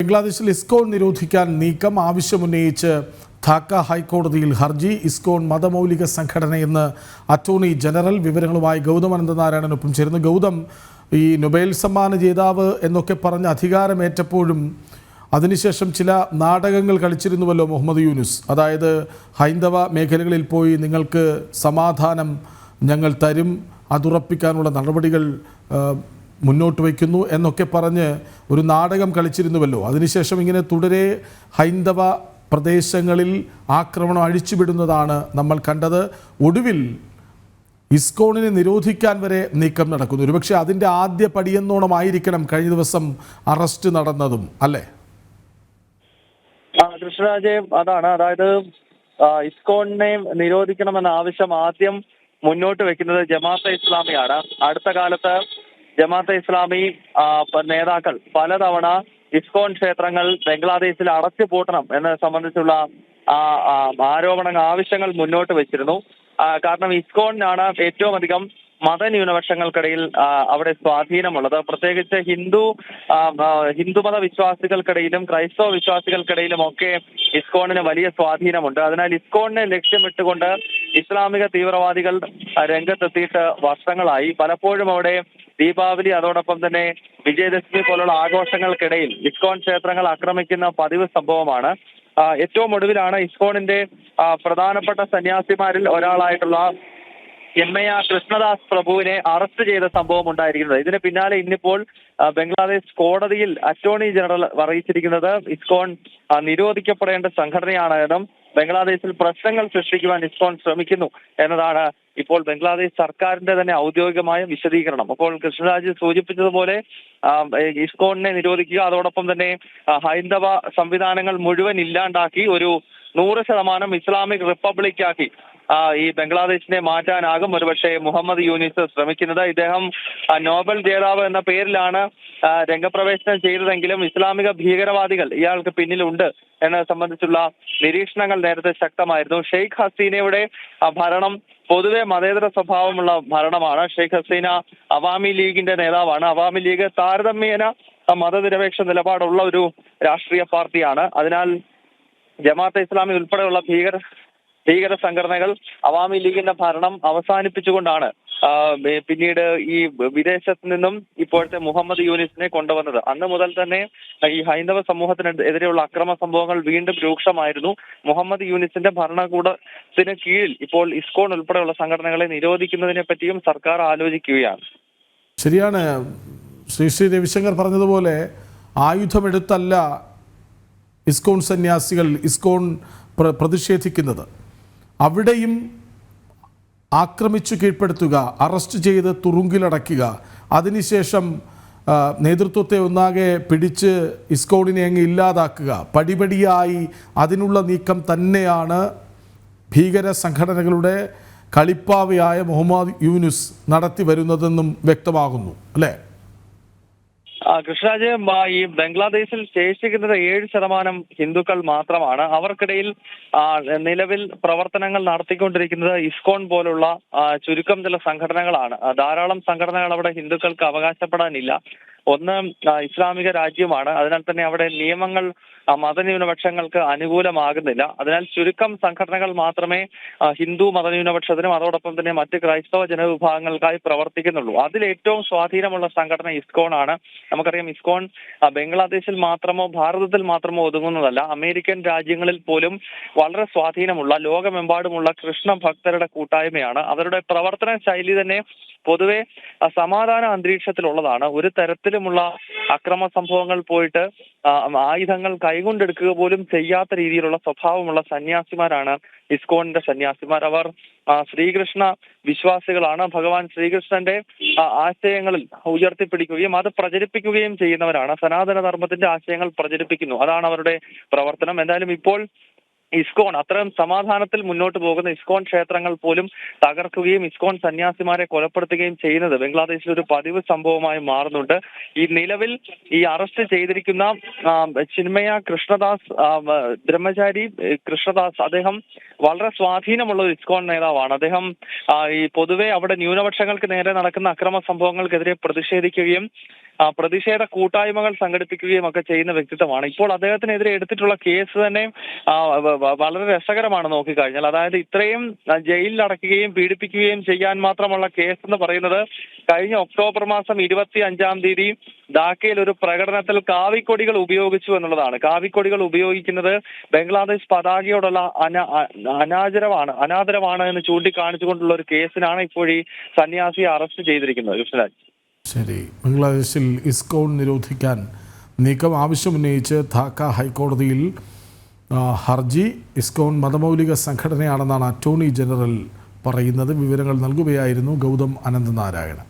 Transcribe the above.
ബംഗ്ലാദേശിൽ ഇസ്കോൺ നിരോധിക്കാൻ നീക്കം ആവശ്യമുന്നയിച്ച് ധാക്ക ഹൈക്കോടതിയിൽ ഹർജി. ഇസ്കോൺ മതമൗലിക സംഘടനയെന്ന് അറ്റോർണി ജനറൽ. വിവരങ്ങളുമായി ഗൗതം അനന്തനാരായണനൊപ്പം ചേരുന്നു. ഗൗതം, ഈ നൊബേൽ സമ്മാന ജേതാവ് എന്നൊക്കെ പറഞ്ഞ് അധികാരമേറ്റപ്പോഴും അതിനുശേഷം ചില നാടകങ്ങൾ കളിച്ചിരുന്നുവല്ലോ മുഹമ്മദ് യൂനുസ്. അതായത് ഹൈന്ദവ മേഖലകളിൽ പോയി നിങ്ങൾക്ക് സമാധാനം ഞങ്ങൾ തരും, അതുറപ്പിക്കാനുള്ള നടപടികൾ മുന്നോട്ട് വയ്ക്കുന്നു എന്നൊക്കെ പറഞ്ഞ് ഒരു നാടകം കളിച്ചിരുന്നുവല്ലോ. അതിനുശേഷം ഇങ്ങനെ തുടരെ ഹൈന്ദവ പ്രദേശങ്ങളിൽ ആക്രമണം അഴിച്ചുവിടുന്നതാണ് നമ്മൾ കണ്ടത്. ഒടുവിൽ ഇസ്കോണിനെ നിരോധിക്കാൻ വരെ നീക്കം നടക്കുന്നു. ഒരുപക്ഷെ അതിൻ്റെ ആദ്യ പടിയെന്നോണമായിരിക്കണം കഴിഞ്ഞ ദിവസം അറസ്റ്റ് നടന്നതും, അല്ലേ? കൃഷ്ണരാജ്, അതാണ്. അതായത് ഇസ്കോണിനെ നിരോധിക്കണമെന്ന ആവശ്യം ആദ്യം മുന്നോട്ട് വെക്കുന്നത് ജമാഅത്തെ ഇസ്ലാമിയാണ്. അടുത്ത കാലത്ത് ജമാഅത്തെ ഇസ്ലാമി നേതാക്കൾ പലതവണ ഇസ്കോൺ ക്ഷേത്രങ്ങൾ ബംഗ്ലാദേശിൽ അടച്ചു പൂട്ടണം എന്നത് സംബന്ധിച്ചുള്ള ആവശ്യങ്ങൾ മുന്നോട്ട് വെച്ചിരുന്നു. കാരണം ഇസ്കോണിനാണ് ഏറ്റവും അധികം മതന്യൂനപക്ഷങ്ങൾക്കിടയിൽ അവിടെ സ്വാധീനമുള്ളത്. പ്രത്യേകിച്ച് ഹിന്ദുമത വിശ്വാസികൾക്കിടയിലും ക്രൈസ്തവ വിശ്വാസികൾക്കിടയിലും ഒക്കെ ഇസ്കോണിന് വലിയ സ്വാധീനമുണ്ട്. അതിനാൽ ഇസ്കോണിനെ ലക്ഷ്യമിട്ടുകൊണ്ട് ഇസ്ലാമിക തീവ്രവാദികൾ രംഗത്തെത്തിയിട്ട് വർഷങ്ങളായി. പലപ്പോഴും അവിടെ ദീപാവലി, അതോടൊപ്പം തന്നെ വിജയദശമി പോലുള്ള ആഘോഷങ്ങൾക്കിടയിൽ ഇസ്കോൺ ക്ഷേത്രങ്ങൾ ആക്രമിക്കുന്ന പതിവ് സംഭവമാണ്. ഏറ്റവും ഒടുവിലാണ് ഇസ്കോണിന്റെ പ്രധാനപ്പെട്ട സന്യാസിമാരിൽ ഒരാളായിട്ടുള്ള ചിന്മയ കൃഷ്ണദാസ് പ്രഭുവിനെ അറസ്റ്റ് ചെയ്ത സംഭവം ഉണ്ടായിരിക്കുന്നത്. ഇതിന് പിന്നാലെ ഇന്നിപ്പോൾ ബംഗ്ലാദേശ് കോടതിയിൽ അറ്റോർണി ജനറൽ അറിയിച്ചിരിക്കുന്നത് ഇസ്കോൺ നിരോധിക്കപ്പെടേണ്ട സംഘടനയാണ് എന്നും ബംഗ്ലാദേശിൽ പ്രശ്നങ്ങൾ സൃഷ്ടിക്കുവാൻ ഇസ്കോൺ ശ്രമിക്കുന്നു എന്നതാണ് ഇപ്പോൾ ബംഗ്ലാദേശ് സർക്കാരിന്റെ തന്നെ ഔദ്യോഗികമായ വിശദീകരണം. അപ്പോൾ കൃഷ്ണരാജ് സൂചിപ്പിച്ചതുപോലെ ഇസ്കോണിനെ നിരോധിക്കുക, അതോടൊപ്പം തന്നെ ഹൈന്ദവ സംവിധാനങ്ങൾ മുഴുവൻ ഇല്ലാണ്ടാക്കി ഒരു 100% ഇസ്ലാമിക് റിപ്പബ്ലിക്കാക്കി ഈ ബംഗ്ലാദേശിനെ മാറ്റാനാകും ഒരുപക്ഷെ മുഹമ്മദ് യൂനിസ് ശ്രമിക്കുന്നത്. ഇദ്ദേഹം നോബൽ ജേതാവ് എന്ന പേരിലാണ് രംഗപ്രവേശനം ചെയ്തതെങ്കിലും ഇസ്ലാമിക ഭീകരവാദികൾ ഇയാൾക്ക് പിന്നിലുണ്ട് എന്നത് സംബന്ധിച്ചുള്ള നിരീക്ഷണങ്ങൾ നേരത്തെ ശക്തമായിരുന്നു. ഷെയ്ഖ് ഹസീനയുടെ ഭരണം പൊതുവെ മതേതര സ്വഭാവമുള്ള ഭരണമാണ്. ഷെയ്ഖ് ഹസീന അവാമി ലീഗിന്റെ നേതാവാണ്. അവാമി ലീഗ് താരതമ്യേന മതനിരപേക്ഷ നിലപാടുള്ള ഒരു രാഷ്ട്രീയ പാർട്ടിയാണ്. അതിനാൽ ജമാഅത്തെ ഇസ്ലാമി ഉൾപ്പെടെയുള്ള ഭീകര സംഘടനകൾ അവാമി ലീഗിന്റെ ഭരണം അവസാനിപ്പിച്ചുകൊണ്ടാണ് പിന്നീട് ഈ വിദേശത്ത് നിന്നും ഇപ്പോഴത്തെ മുഹമ്മദ് യൂനിസിനെ കൊണ്ടുവന്നത്. അന്ന് മുതൽ തന്നെ ഈ ഹൈന്ദവ സമൂഹത്തിനെതിരെയുള്ള അക്രമ സംഭവങ്ങൾ വീണ്ടും രൂക്ഷമായിരുന്നു. മുഹമ്മദ് യൂനിസിന്റെ ഭരണകൂടത്തിന് കീഴിൽ ഇപ്പോൾ ഇസ്കോൺ ഉൾപ്പെടെയുള്ള സംഘടനകളെ നിരോധിക്കുന്നതിനെ പറ്റിയും സർക്കാർ ആലോചിക്കുകയാണ്. ശരിയാണ്. ശ്രീ രവിശങ്കർ പറഞ്ഞതുപോലെ ആയുധമെടുത്തല്ല ഇസ്കോൺ സന്യാസികൾ ഇസ്കോൺ പ്രതിഷേധിക്കുന്നത്. അവിടെയും ആക്രമിച്ചു കീഴ്പ്പെടുത്തുക, അറസ്റ്റ് ചെയ്ത് തുറുങ്കിലടയ്ക്കുക, അതിനുശേഷം നേതൃത്വത്തെ ഒന്നാകെ പിടിച്ച് ഇസ്കോണിനെ അങ്ങ് ഇല്ലാതാക്കുക, പടിപടിയായി അതിനുള്ള നീക്കം തന്നെയാണ് ഭീകര സംഘടനകളുടെ കളിപ്പാവയായ മുഹമ്മദ് യൂനുസ് നടത്തി വരുന്നതെന്നും വ്യക്തമാകുന്നു, അല്ലേ? കൃഷ്ണരാജ്, ഈ ബംഗ്ലാദേശിൽ ശേഷിക്കുന്നത് 7% ഹിന്ദുക്കൾ മാത്രമാണ്. അവർക്കിടയിൽ നിലവിൽ പ്രവർത്തനങ്ങൾ നടത്തിക്കൊണ്ടിരിക്കുന്നത് ഇസ്കോൺ പോലുള്ള ചുരുക്കം ചില സംഘടനകളാണ്. ധാരാളം സംഘടനകൾ അവിടെ ഹിന്ദുക്കൾക്ക് അവകാശപ്പെടാനില്ല. ഒന്ന്, ഇസ്ലാമിക രാജ്യമാണ്. അതിനാൽ തന്നെ അവിടെ നിയമങ്ങൾ മതന്യൂനപക്ഷങ്ങൾക്ക് അനുകൂലമാകുന്നില്ല. അതിനാൽ ചുരുക്കം സംഘടനകൾ മാത്രമേ ഹിന്ദു മതന്യൂനപക്ഷത്തിനും അതോടൊപ്പം തന്നെ മറ്റ് ക്രൈസ്തവ ജനവിഭാഗങ്ങൾക്കായി പ്രവർത്തിക്കുന്നുള്ളൂ. അതിൽ ഏറ്റവും സ്വാധീനമുള്ള സംഘടന ഇസ്കോൺ ആണ്. നമുക്കറിയാം, ഇസ്കോൺ ബംഗ്ലാദേശിൽ മാത്രമോ ഭാരതത്തിൽ മാത്രമോ ഒതുങ്ങുന്നതല്ല. അമേരിക്കൻ രാജ്യങ്ങളിൽ പോലും വളരെ സ്വാധീനമുള്ള, ലോകമെമ്പാടുമുള്ള കൃഷ്ണ ഭക്തരുടെ കൂട്ടായ്മയാണ്. അവരുടെ പ്രവർത്തന ശൈലി തന്നെ പൊതുവെ സമാധാന അന്തരീക്ഷത്തിലുള്ളതാണ്. ഒരു തരത്തിലുമുള്ള അക്രമ സംഭവങ്ങൾ പോയിട്ട് ആയുധങ്ങൾ കൈകൊണ്ടെടുക്കുക പോലും ചെയ്യാത്ത രീതിയിലുള്ള സ്വഭാവമുള്ള സന്യാസിമാരാണ് ഇസ്കോണിന്റെ സന്യാസിമാർ. അവർ ശ്രീകൃഷ്ണ വിശ്വാസികളാണ്. ഭഗവാൻ ശ്രീകൃഷ്ണന്റെ ആശയങ്ങളിൽ ഉയർത്തിപ്പിടിക്കുകയും അത് പ്രചരിപ്പിക്കുകയും ചെയ്യുന്നവരാണ്. സനാതന ധർമ്മത്തിന്റെ ആശയങ്ങൾ പ്രചരിപ്പിക്കുന്നു. അതാണ് അവരുടെ പ്രവർത്തനം. എന്തായാലും ഇപ്പോൾ ഇസ്കോൺ അത്രയും സമാധാനത്തിൽ മുന്നോട്ട് പോകുന്ന ഇസ്കോൺ ക്ഷേത്രങ്ങൾ പോലും തകർക്കുകയും ഇസ്കോൺ സന്യാസിമാരെ കൊലപ്പെടുത്തുകയും ചെയ്യുന്നത് ബംഗ്ലാദേശിൽ ഒരു പതിവ് സംഭവമായി മാറുന്നുണ്ട്. ഈ നിലവിൽ ഈ അറസ്റ്റ് ചെയ്തിരിക്കുന്ന ചിന്മയ കൃഷ്ണദാസ്, ബ്രഹ്മചാരി കൃഷ്ണദാസ്, അദ്ദേഹം വളരെ സ്വാധീനമുള്ള ഒരു ഇസ്കോൺ നേതാവാണ്. അദ്ദേഹം ഈ പൊതുവെ അവിടെ ന്യൂനപക്ഷങ്ങൾക്ക് നേരെ നടക്കുന്ന അക്രമ സംഭവങ്ങൾക്കെതിരെ പ്രതിഷേധിക്കുകയും പ്രതിഷേധ കൂട്ടായ്മകൾ സംഘടിപ്പിക്കുകയും ഒക്കെ ചെയ്യുന്ന വ്യക്തിത്വമാണ്. ഇപ്പോൾ അദ്ദേഹത്തിനെതിരെ എടുത്തിട്ടുള്ള കേസ് തന്നെ വളരെ രസകരമാണ് നോക്കിക്കഴിഞ്ഞാൽ. അതായത് ഇത്രയും ജയിലിൽ അടയ്ക്കുകയും പീഡിപ്പിക്കുകയും ചെയ്യാൻ മാത്രമുള്ള കേസ് എന്ന് പറയുന്നത് കഴിഞ്ഞ ഒക്ടോബർ മാസം 25-ാം തീയതി ധാക്കയിൽ ഒരു പ്രകടനത്തിൽ കാവിക്കൊടികൾ ഉപയോഗിച്ചു എന്നുള്ളതാണ്. കാവിക്കൊടികൾ ഉപയോഗിക്കുന്നത് ബംഗ്ലാദേശ് പതാകയോടുള്ള അനാദരവാണ് എന്ന് ചൂണ്ടിക്കാണിച്ചുകൊണ്ടുള്ള ഒരു കേസിനാണ് ഇപ്പോൾ ഈ സന്യാസിയെ അറസ്റ്റ് ചെയ്തിരിക്കുന്നത്. കൃഷ്ണരാജ്, ശരി. ബംഗ്ലാദേശിൽ ഇസ്കോൺ നിരോധിക്കാൻ നീക്കം ആവശ്യമുന്നയിച്ച് ധാക്ക ഹൈക്കോടതിയിൽ ഹർജി. ഇസ്കോൺ മതമൗലിക സംഘടനയാണെന്നാണ് അറ്റോർണി ജനറൽ പറയുന്നത്. വിവരങ്ങൾ നൽകുകയായിരുന്നു ഗൗതം അനന്തനാരായണൻ.